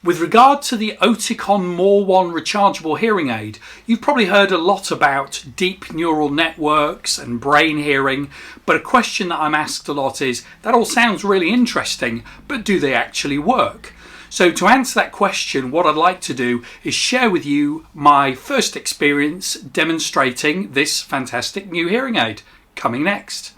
With regard to the Oticon More 1 rechargeable hearing aid, you've probably heard a lot about deep neural networks and brain hearing, but a question that I'm asked a lot is, that all sounds really interesting, but do they actually work? So to answer that question, what I'd like to do is share with you my first experience demonstrating this fantastic new hearing aid. Coming next.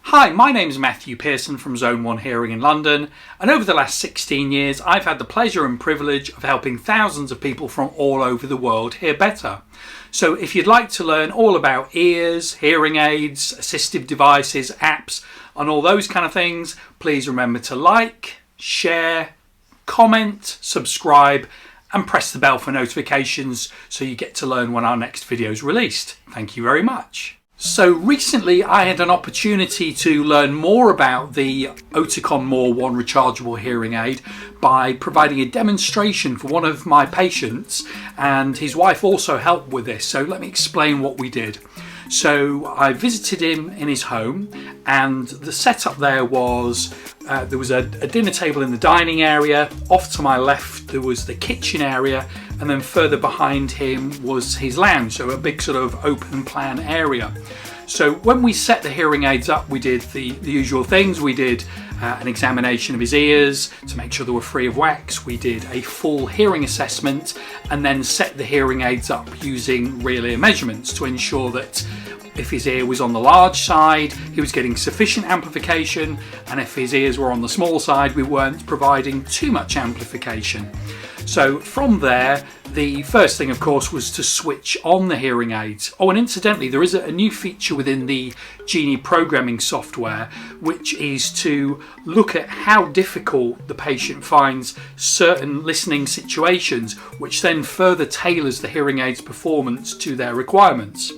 Hi, my name's Matthew Pearson from Zone 1 Hearing in London, and over the last 16 years I've had the pleasure and privilege of helping thousands of people from all over the world hear better. So if you'd like to learn all about ears, hearing aids, assistive devices, apps and all those kind of things, please remember to like, share, comment, subscribe and press the bell for notifications so you get to learn when our next video is released. Thank you very much. So recently I had an opportunity to learn more about the Oticon More 1 rechargeable hearing aid by providing a demonstration for one of my patients, and his wife also helped with this. So let me explain what we did. So I visited him in his home, and the setup there was there was a dinner table in the dining area. Off to my left there was the kitchen area, and then further behind him was his lounge, so a big sort of open plan area. So when we set the hearing aids up, we did the usual things. We did an examination of his ears to make sure they were free of wax. We did a full hearing assessment and then set the hearing aids up using real ear measurements to ensure that if his ear was on the large side, he was getting sufficient amplification, and if his ears were on the small side, we weren't providing too much amplification. So from there, the first thing of course was to switch on the hearing aids. Oh, and incidentally, there is a new feature within the Genie programming software, which is to look at how difficult the patient finds certain listening situations, which then further tailors the hearing aids performance to their requirements.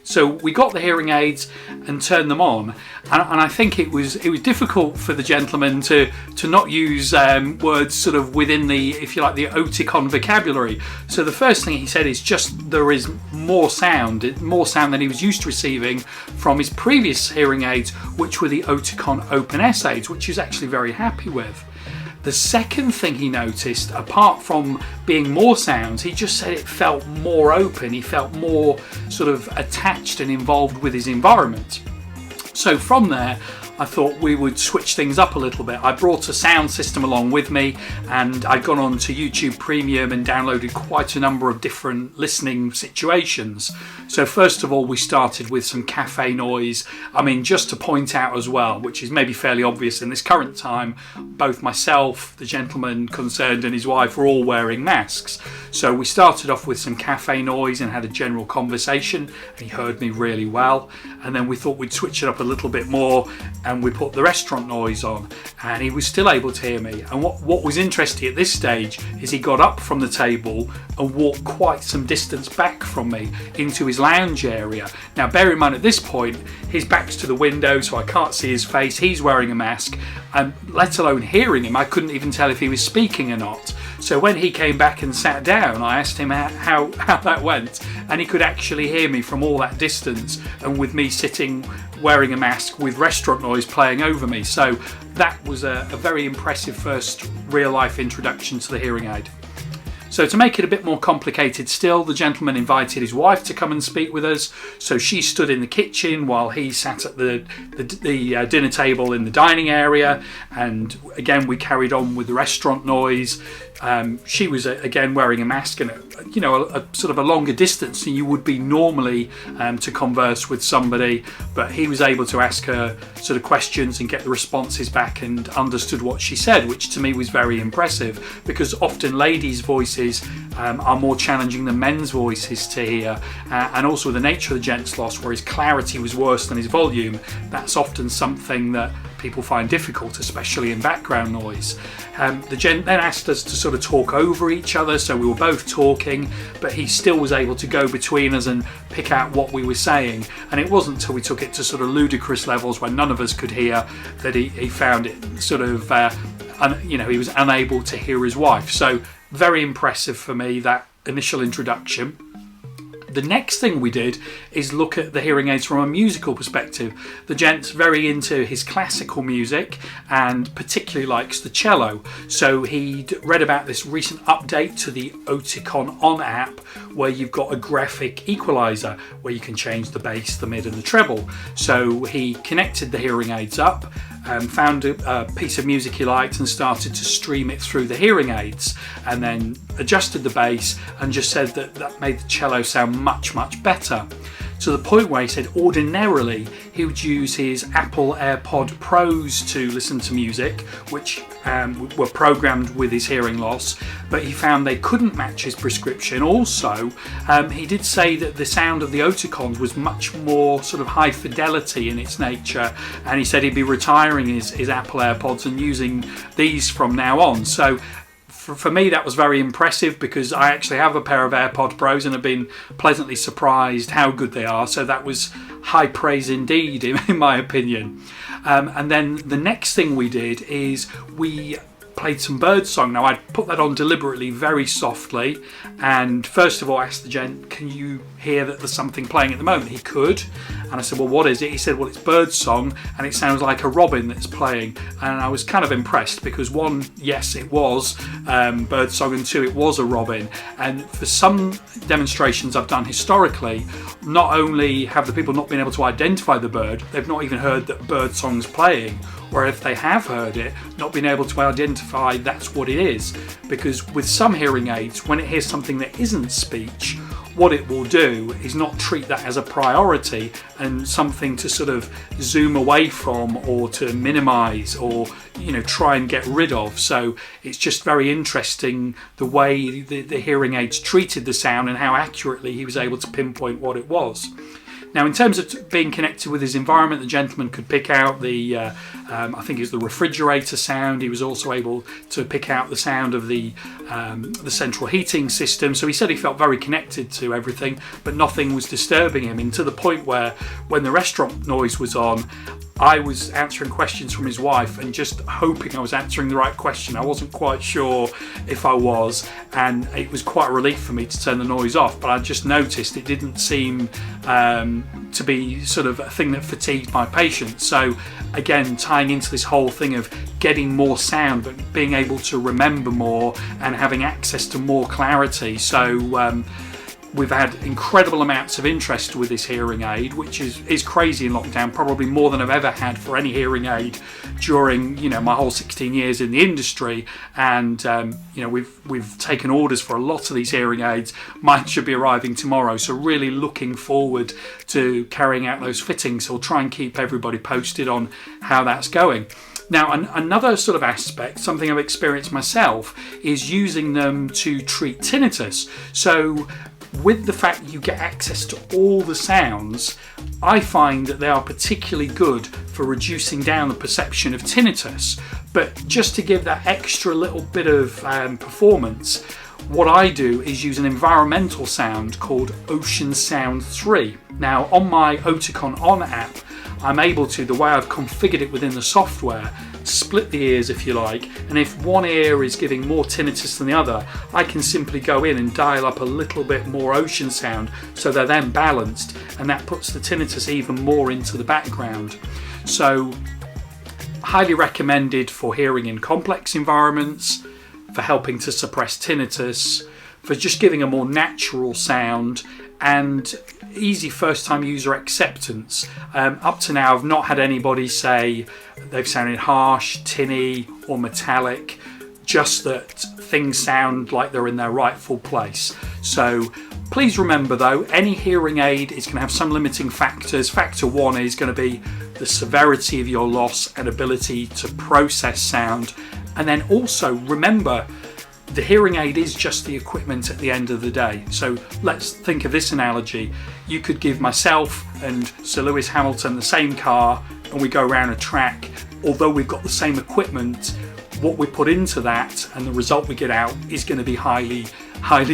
So we got the hearing aids and turned them on, and I think it was difficult for the gentleman to not use words sort of within the, if you like, the Oticon vocabulary. So the first thing he said is just there is more sound than he was used to receiving from his previous hearing aids, which were the Oticon Open S aids, which he was actually very happy with. The second thing he noticed, apart from being more sounds, he just said it felt more open. He felt more sort of attached and involved with his environment. So from there, I thought we would switch things up a little bit. I brought a sound system along with me, and I'd gone on to YouTube Premium and downloaded quite a number of different listening situations. So first of all, we started with some cafe noise. I mean, just to point out as well, which is maybe fairly obvious in this current time, both myself, the gentleman concerned, and his wife were all wearing masks. So we started off with some cafe noise and had a general conversation, and he heard me really well. And then we thought we'd switch it up a little bit more, and we put the restaurant noise on, and he was still able to hear me. And what was interesting at this stage is he got up from the table and walked quite some distance back from me into his lounge area. Now bear in mind, at this point his back's to the window, so I can't see his face. He's wearing a mask, and let alone hearing him, I couldn't even tell if he was speaking or not. So when he came back and sat down, I asked him how that went, and he could actually hear me from all that distance, and with me sitting wearing a mask with restaurant noise playing over me. So that was a very impressive first real life introduction to the hearing aid. So to make it a bit more complicated still, the gentleman invited his wife to come and speak with us. So she stood in the kitchen while he sat at the dinner table in the dining area, and again we carried on with the restaurant noise. She was again wearing a mask, and a sort of a longer distance than you would be normally to converse with somebody, but he was able to ask her sort of questions and get the responses back and understood what she said, which to me was very impressive, because often ladies' voices are more challenging than men's voices to hear, and also the nature of the gent's loss, where his clarity was worse than his volume, that's often something that people find difficult, especially in background noise. The gent then asked us to sort of talk over each other, so we were both talking, but he still was able to go between us and pick out what we were saying, and it wasn't until we took it to sort of ludicrous levels when none of us could hear that he found it sort of he was unable to hear his wife. So very impressive for me, that initial introduction. The next thing we did is look at the hearing aids from a musical perspective. The gent's very into his classical music and particularly likes the cello. So he'd read about this recent update to the Oticon On app where you've got a graphic equalizer where you can change the bass, the mid and the treble. So he connected the hearing aids up, found a piece of music he liked and started to stream it through the hearing aids, and then adjusted the bass and just said that made the cello sound much better, to the point where he said ordinarily he would use his Apple AirPod Pros to listen to music, which were programmed with his hearing loss, but he found they couldn't match his prescription. Also, he did say that the sound of the Oticons was much more sort of high fidelity in its nature, and he said he'd be retiring his Apple AirPods and using these from now on. So for me, that was very impressive because I actually have a pair of AirPod Pros and have been pleasantly surprised how good they are. So that was high praise indeed, in my opinion. And then the next thing we did is we played some birdsong. Now, I'd put that on deliberately very softly, and first of all asked the gent, can you hear that there's something playing at the moment? He could, and I said, well, what is it? He said, well, it's birdsong and it sounds like a robin that's playing. And I was kind of impressed because one, yes, it was birdsong, and two, it was a robin. And for some demonstrations I've done historically, not only have the people not been able to identify the bird, they've not even heard that birdsong's playing, or if they have heard it, not been able to identify that's what it is. Because with some hearing aids, when it hears something that isn't speech, what it will do is not treat that as a priority and something to sort of zoom away from or to minimize or try and get rid of. So it's just very interesting the way the hearing aids treated the sound and how accurately he was able to pinpoint what it was. Now, in terms of being connected with his environment, the gentleman could pick out the, I think it was the refrigerator sound. He was also able to pick out the sound of the central heating system. So he said he felt very connected to everything, but nothing was disturbing him. And to the point where when the restaurant noise was on, I was answering questions from his wife and just hoping I was answering the right question. I wasn't quite sure if I was, and it was quite a relief for me to turn the noise off, but I just noticed it didn't seem to be sort of a thing that fatigued my patients. So again, tying into this whole thing of getting more sound but being able to remember more and having access to more clarity. So we've had incredible amounts of interest with this hearing aid, which is crazy in lockdown, probably more than I've ever had for any hearing aid during my whole 16 years in the industry. And we've taken orders for a lot of these hearing aids. Mine should be arriving tomorrow, so really looking forward to carrying out those fittings. So we'll try and keep everybody posted on how that's going. Now, another sort of aspect, something I've experienced myself, is using them to treat tinnitus. So with the fact that you get access to all the sounds, I find that they are particularly good for reducing down the perception of tinnitus. But just to give that extra little bit of performance, what I do is use an environmental sound called Ocean Sound 3. Now, on my Oticon On app, I'm able to, the way I've configured it within the software, split the ears if you like, and if one ear is giving more tinnitus than the other, I can simply go in and dial up a little bit more ocean sound so they're then balanced, and that puts the tinnitus even more into the background. So highly recommended for hearing in complex environments, for helping to suppress tinnitus, for just giving a more natural sound, and easy first time user acceptance. Up to now I've not had anybody say they've sounded harsh, tinny or metallic, just that things sound like they're in their rightful place. So please remember though, any hearing aid is going to have some limiting factors. Factor one is going to be the severity of your loss and ability to process sound. And then also remember, the hearing aid is just the equipment at the end of the day. So let's think of this analogy. You could give myself and Sir Lewis Hamilton the same car and we go around a track. Although we've got the same equipment, what we put into that and the result we get out is going to be highly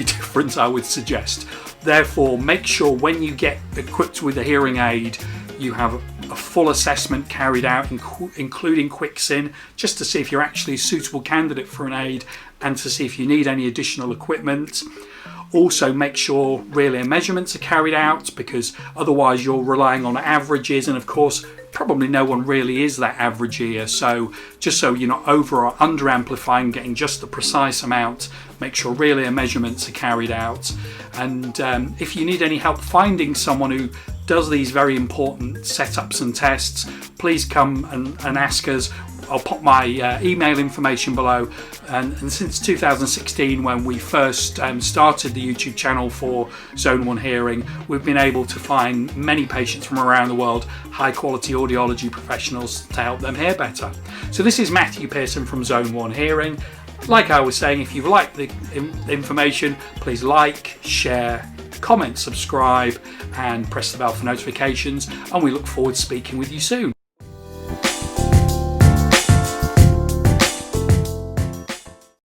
different, I would suggest. Therefore, make sure when you get equipped with a hearing aid, you have a full full assessment carried out, including quick SIN, just to see if you're actually a suitable candidate for an aid and to see if you need any additional equipment. Also, make sure real ear measurements are carried out, because otherwise you're relying on averages, and of course probably no one really is that average ear. So just so you're not over or under amplifying, getting just the precise amount, make sure real ear measurements are carried out. And if you need any help finding someone who does these very important setups and tests, please come and ask us. I'll pop my email information below. And since 2016, when we first started the YouTube channel for Zone 1 Hearing, we've been able to find many patients from around the world, high quality audiology professionals, to help them hear better. So this is Matthew Pearson from Zone 1 Hearing. Like I was saying, if you've liked the information, please like, share, comment, subscribe, and press the bell for notifications. And we look forward to speaking with you soon.